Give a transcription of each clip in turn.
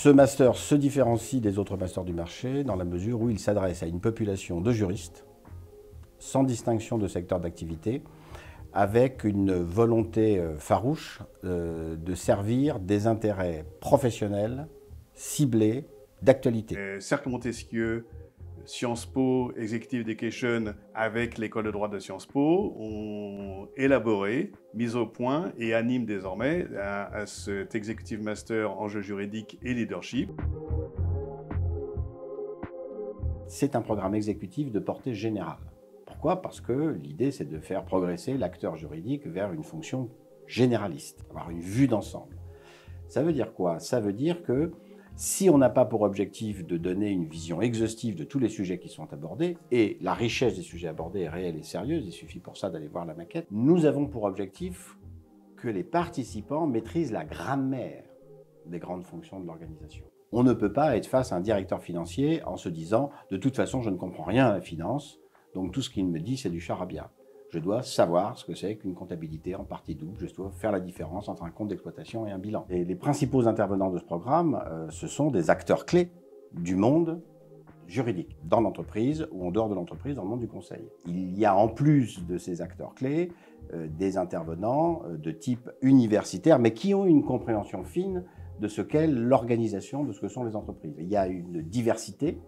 Ce master se différencie des autres masters du marché dans la mesure où il s'adresse à une population de juristes, sans distinction de secteur d'activité, avec une volonté farouche de servir des intérêts professionnels, ciblés, d'actualité. Cercle Montesquieu, Sciences Po, Executive Education avec l'école de droit de Sciences Po ont élaboré, mis au point et animent désormais cet Executive Master Enjeux juridiques et leadership. C'est un programme exécutif de portée générale. Pourquoi? Parce que l'idée, c'est de faire progresser l'acteur juridique vers une fonction généraliste, avoir une vue d'ensemble. Ça veut dire quoi? Ça veut dire que si on n'a pas pour objectif de donner une vision exhaustive de tous les sujets qui sont abordés, et la richesse des sujets abordés est réelle et sérieuse, il suffit pour ça d'aller voir la maquette, nous avons pour objectif que les participants maîtrisent la grammaire des grandes fonctions de l'organisation. On ne peut pas être face à un directeur financier en se disant « de toute façon, je ne comprends rien à la finance, donc tout ce qu'il me dit, c'est du charabia ». Je dois savoir ce que c'est qu'une comptabilité en partie double, je dois faire la différence entre un compte d'exploitation et un bilan. Et les principaux intervenants de ce programme, ce sont des acteurs clés du monde juridique, dans l'entreprise ou en dehors de l'entreprise, dans le monde du conseil. Il y a en plus de ces acteurs clés, des intervenants de type universitaire, mais qui ont une compréhension fine de ce qu'est l'organisation, de ce que sont les entreprises. Il y a une diversité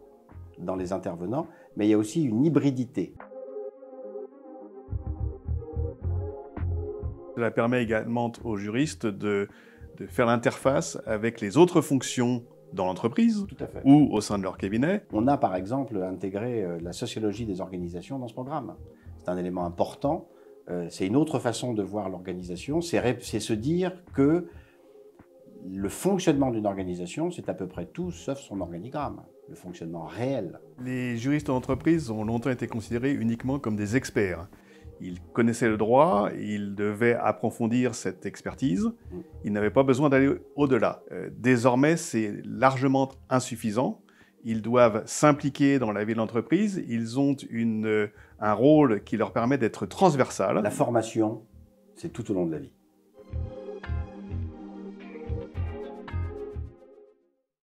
dans les intervenants, mais il y a aussi une hybridité. Cela permet également aux juristes de faire l'interface avec les autres fonctions dans l'entreprise ou au sein de leur cabinet. On a par exemple intégré la sociologie des organisations dans ce programme. C'est un élément important, c'est une autre façon de voir l'organisation, c'est se dire que le fonctionnement d'une organisation, c'est à peu près tout sauf son organigramme, le fonctionnement réel. Les juristes d'entreprise ont longtemps été considérés uniquement comme des experts. Ils connaissaient le droit, ils devaient approfondir cette expertise, ils n'avaient pas besoin d'aller au-delà. Désormais, c'est largement insuffisant. Ils doivent s'impliquer dans la vie de l'entreprise, ils ont un rôle qui leur permet d'être transversal. La formation, c'est tout au long de la vie.